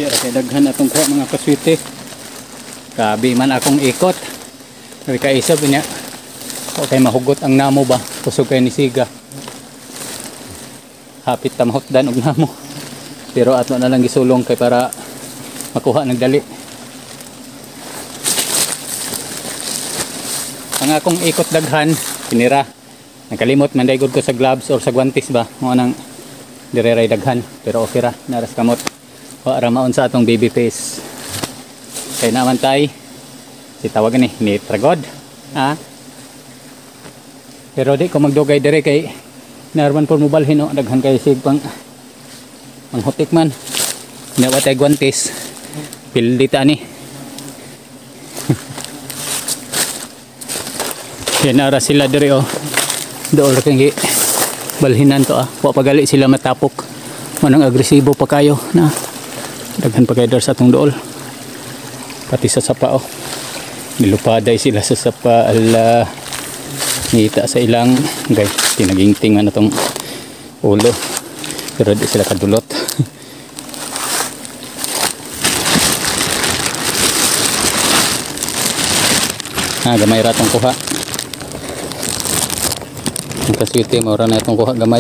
Di ra kay daghan atong kuha mga kaswite. Grabe man akong ikot. Kay kaisa niya. Okay mahugot ang namo ba? Kusog kay ni siga. Hapit ta mahutdan og namo. Pero ato na lang gisulong kay para makuha ng dali. Ang akong ikot daghan pinira. Nakalimot man daygod ko sa gloves or sa guantes ba. Mo nang direray daghan pero okay ra naras kamot. O ara maon sa atong baby face. Kay naman tay si tawag ni Tragod. Ha? Pero di ko magdugay dire kay narman por mobalhin no daghan kay sig pang hutik man. Nawatay guantes. Pildita ni. Yan ara sila dire oh. Dool kang balhinan to ah. Wa pagali sila matapok. Manang agresibo pa kayo na. Daghan pa kayo sa atong dool. Pati sa sapa oh. Nilupaday sila sa sapa ala ngita sa ilang guys. Tinagingting man atong ulo. Pero di sila kadulot. Gamay ra tong kuha. Ang kaswite maura na itong kuha gamay.